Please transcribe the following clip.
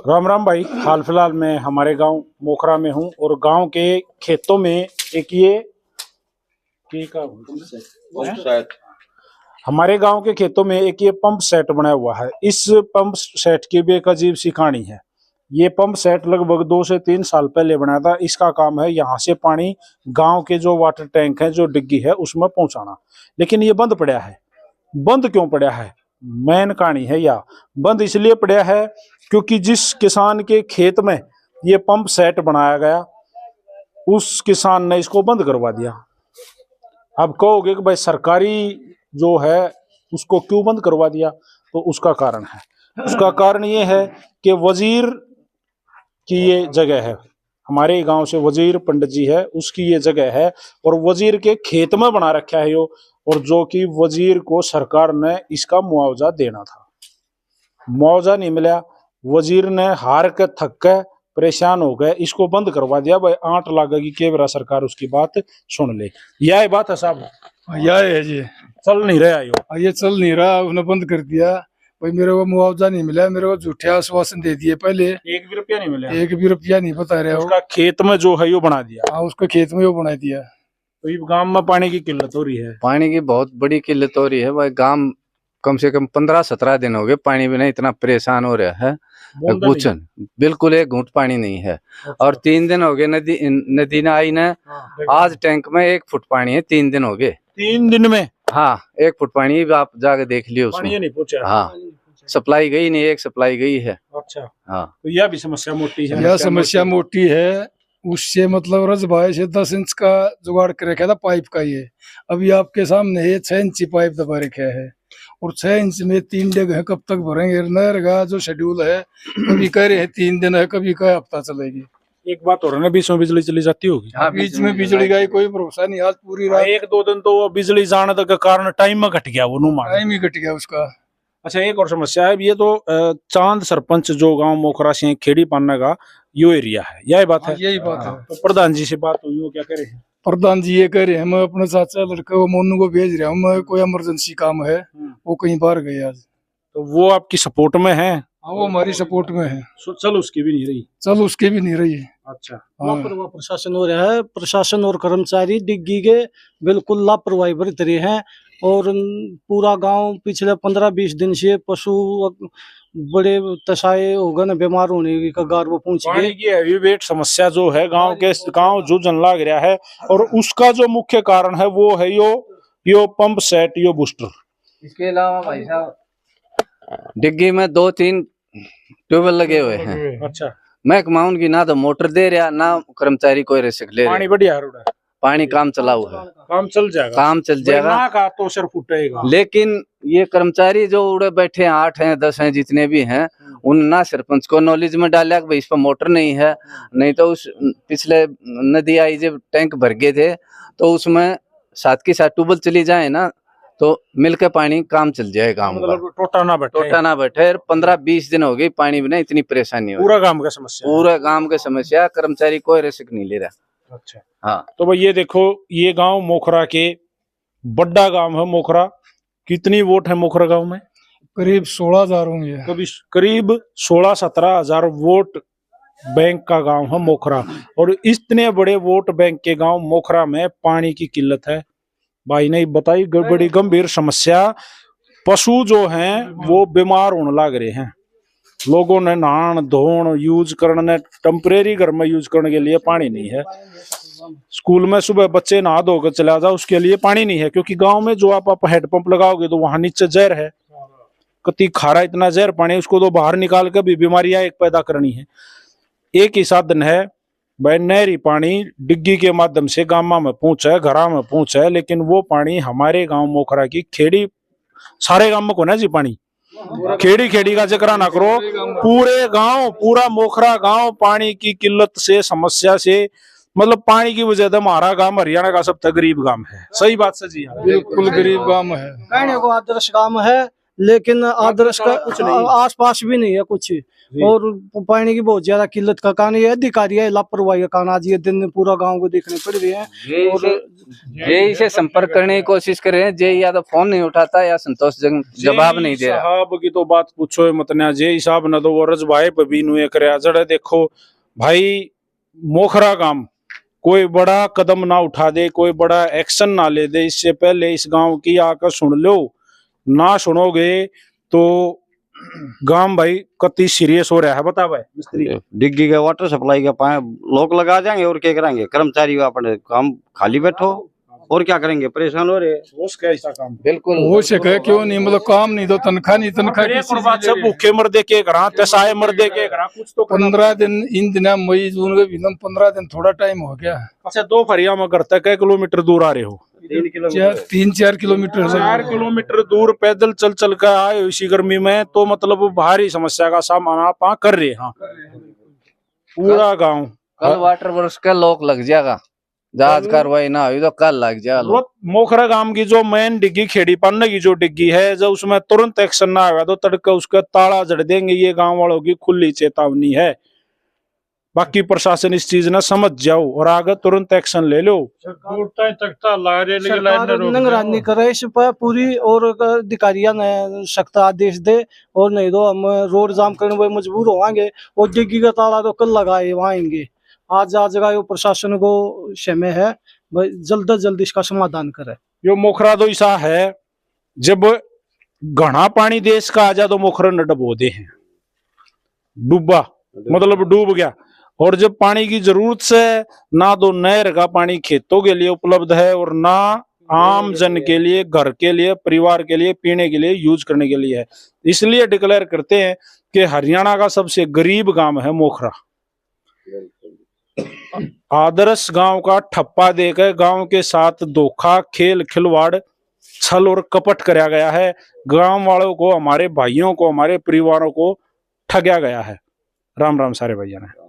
राम राम भाई। हाल फिलहाल मैं हमारे गांव मोखरा में हूं और गांव के खेतों में एक हमारे गांव के खेतों में एक ये पंप सेट बना हुआ है। इस पंप सेट की भी एक अजीब सी कहानी है। ये पंप सेट लगभग 2 से 3 साल पहले बना था। इसका काम है यहाँ से पानी गांव के जो वाटर टैंक है, जो डिग्गी है, उसमें पहुंचाना। लेकिन ये बंद पड़ा है। बंद क्यों पड़ा है? मेन कहानी है या बंद इसलिए पड़ा है क्योंकि जिस किसान के खेत में ये पंप सेट बनाया गया, उस किसान ने इसको बंद करवा दिया। अब कहोगे कि भाई सरकारी जो है उसको क्यों बंद करवा दिया, तो उसका कारण है। उसका कारण ये है कि वजीर की ये जगह है। हमारे गांव से वजीर पंडित जी है, उसकी ये जगह है और वजीर के खेत में बना रखा है यो। और जो कि वजीर को सरकार ने इसका मुआवजा देना था, मुआवजा नहीं मिला। वजीर ने हार के थक के परेशान हो गए, इसको बंद करवा दिया। भाई आंट लागेगी के मेरा सरकार उसकी बात सुन ले। यह बात है साहब, यह है जी। चल नहीं रहा यो, ये चल नहीं रहा, उसने बंद कर दिया। भाई मेरे को मुआवजा नहीं मिला, मेरे को झूठे आश्वासन दे दिए। पहले 1 भी रुपया नहीं मिला। 1 भी रुपया नहीं बता रहे हो। उसका खेत में जो है यो बना दिया। हाँ, उसको खेत में वो बना दिया। तो ये गांव में पानी की किल्लत हो रही है। पानी की बहुत बड़ी किल्लत हो रही है भाई। गांव कम से कम 15-17 दिन हो गए पानी बिना इतना परेशान हो रहा है। पूछन बिल्कुल एक घूंट पानी नहीं है। और 3 दिन हो गए नदी ना आई ना। आज टैंक में 1 फुट पानी है। 3 दिन हो गए। 3 दिन में? हाँ, 1 फुट पानी आप जाके देख लियो उसमें। पानी नहीं पहुंचा। हाँ, सप्लाई गई नहीं, एक सप्लाई गई है। अच्छा। हाँ, तो यह भी समस्या मोटी है। यह समस्या मोटी है। उससे मतलब रज भाई से 10 इंच का जुगाड़ कर रखा था पाइप का। ये अभी आपके सामने ये 6 इंची पाइप दबा रखा है और 6 इंच में 3 जगह कब तक भरेंगे? नहर का जो शेड्यूल है, कभी कह रहे हैं 3 दिन है, कभी कह हफ्ता चलेगी। एक बात हो रहा है ना, बीच में बिजली चली जाती होगी। हाँ, बीच में बिजली का कोई भरोसा नहीं। आज पूरी रात 1-2 दिन तो वो बिजली जाने तक के कारण टाइम में घट गया, वो नुमान टाइम ही कट गया उसका। अच्छा, एक और समस्या है। ये तो चांद सरपंच जो गांव मोखरा से खेड़ी पाना का यो एरिया है, यही बात है। यही बात है। तो प्रधान जी से बात हुई, वो क्या कह रहे हैं? प्रधान जी ये कह रहे हैं मैं अपने चाचा लड़के को मोनू को भेज रहा हूँ, मैं कोई इमरजेंसी काम है, वो कहीं बाहर गए आज। तो वो आपकी सपोर्ट में है? हाँ, वो हमारी सपोर्ट में है। चल उसकी भी नहीं रही। चल उसकी भी नहीं रही है। अच्छा। लापरवाह प्रशासन हो रहा है। प्रशासन और कर्मचारी डिग्गी के बिल्कुल लापरवाही बरत रहे हैं और पूरा गांव पिछले 15-20 दिन से पशु बड़े तसाए हो गए, बीमार होने की कगार वो पहुंच पानी गए। की हैवी वेट समस्या जो है गांव जूझन लग रहा है और उसका जो मुख्य कारण है वो है यो पंप सेट, यो बूस्टर। इसके अलावा भाई साहब डिग्गी में 2-3 ट्यूबवेल लगे हुए हैं। अच्छा। महकमा उनकी ना तो मोटर दे रहा, ना कर्मचारी कोई रिस्क ले रहा। पानी बढ़िया है, पानी काम चला हुआ है। काम चल जाएगा। काम चल जाएगा ना का तो सिर फुटेगा। लेकिन ये कर्मचारी जो उड़े बैठे हैं, 8 हैं 10 हैं जितने भी हैं, उन ना सरपंच को नॉलेज में डाला कि भाई इस पर मोटर नहीं है। नहीं तो उस पिछले नदी आई जब टैंक भर गए थे तो उसमें साथ के साथ ट्यूबवेल चली जाए ना तो मिलकर पानी काम चल जाएगा। मतलब टोटा ना बैठे। 15-20 दिन हो गई पानी बिना इतनी परेशानी हो। पूरा गांव का समस्या, पूरा गांव का समस्या। कर्मचारी कोई रिस्क नहीं ले रहा। अच्छा। हाँ, तो भाई ये देखो, ये गांव मोखरा के बड़ा गांव है मोखरा। कितनी वोट है मोखरा गांव में? करीब 16,000 होंगे। करीब 16-17 हजार वोट बैंक का गांव है मोखरा। और इतने बड़े वोट बैंक के गांव मोखरा में पानी की किल्लत है। भाई ने बताई बड़ी गंभीर समस्या। पशु जो हैं वो बीमार होने लग रहे हैं। लोगों ने नहान धोन यूज करने, टेम्परेरी घर में यूज करने के लिए पानी नहीं है। स्कूल में सुबह बच्चे नहा धोकर चला जाओ, उसके लिए पानी नहीं है। क्योंकि गांव में जो आप हैंडपंप लगाओगे तो वहां नीचे जहर है, कति खारा इतना जहर पानी, उसको तो बाहर निकाल कर भी बीमारियां एक पैदा करनी है। एक ही साधन है भाई, नहरी पानी डिग्गी के माध्यम से गांव में पहुंचे, घरा में पहुंचे। लेकिन वो पानी हमारे गांव मोखरा की खेड़ी, सारे गांव में को ना जी पानी, खेड़ी का जिक्र ना करो, पूरे गांव, पूरा मोखरा गांव पानी की किल्लत से, समस्या से, मतलब पानी की वजह से हमारा गांव हरियाणा का सबसे गरीब गांव है। सही बात से जी? बिल्कुल गरीब गांव है। कहने को आदर्श गांव है, लेकिन आदर्श का कुछ नहीं। आसपास भी नहीं है कुछ। और पानी की बहुत ज्यादा किल्लत का कारण ये अधिकारी है लापरवाही का कारण। आज ये दिन पूरा गांव को देखने पड़ रहे हैं। और जेई से संपर्क करने की कोशिश कर रहे हैं, जेई या तो फोन नहीं उठाता या संतोषजनक जवाब नहीं दे रहा। साहब की तो बात पूछो मत ना, जे हिसाब न तो वो रज भाई पे भी नुए करे जड़े देखो भाई मोखरा गांव कोई बड़ा कदम ना उठा दे, कोई बड़ा एक्शन ना ले दे, इससे पहले इस गांव की आकर सुन लो। ना सुनोगे तो गांव भाई कति सीरियस हो रहा है। बता भाई मिस्त्री डिग्गी का वाटर सप्लाई का पाइप लोग लगा जाएंगे और क्या करेंगे, कर्मचारी अपने काम खाली बैठो और क्या करेंगे, परेशान हो रहे हैं। हो सके ऐसा काम बिल्कुल हो सके क्यों नहीं, मतलब काम नहीं तो तनख्वाह नहीं, तनख्वाह किसी से बात ले सब रहे। भूखे मर्दे के घर तसाए मर्दे के घर कुछ तो करना 15 दिन इन दिन मई जून के भी 15 दिन थोड़ा टाइम हो गया। अच्छा 2 फरिया में करते कै किलोमीटर दूर आ रहे हो? 3-4 किलोमीटर 4 किलोमीटर दूर पैदल चल चल कर आए हो इसी गर्मी में, तो मतलब भारी समस्या का सामना आप कर रहे हैं पूरा गांव। कल वाटर वर्क्स का लॉक लग जाएगा, जहाज कार्रवाई ना हुई तो कल लग जाएगा। मोखरा गांव की जो मेन डिग्गी खेड़ी पन्ने की जो डिग्गी है, जब उसमें तुरंत एक्शन ना आएगा तो तड़के उसका ताला जड़ देंगे। ये गांव वालों की खुली चेतावनी है। बाकी प्रशासन इस चीज ना समझ जाओ और आगे तुरंत एक्शन ले लो। सरकार निगरानी करे इस पर पूरी, और अधिकारियों ने सख्त आदेश दे, और नहीं तो हम रोड जाम करने में मजबूर होंगे। और डिग्गी का ताला तो कल लगाए आएंगे। आज लगाए प्रशासन को समय है, भाई जल्द से जल्द इसका समाधान करे। यो मोखरा तो ऐसा है, जब घना पानी देश का आ जा तो मोखरा न डबो दे हैं, डूबा मतलब डूब गया। और जब पानी की जरूरत से ना तो नहर का पानी खेतों के लिए उपलब्ध है और ना आम जन के लिए, घर के लिए, परिवार के लिए, पीने के लिए, यूज करने के लिए है। इसलिए डिक्लेयर करते हैं कि हरियाणा का सबसे गरीब गांव है मोखरा। आदर्श गांव का ठप्पा देकर गांव के साथ धोखा, खेल खिलवाड़, छल और कपट कराया गया है। गांव वालों को, हमारे भाइयों को, हमारे परिवारों को ठगया गया है। राम राम सारे भैया ने।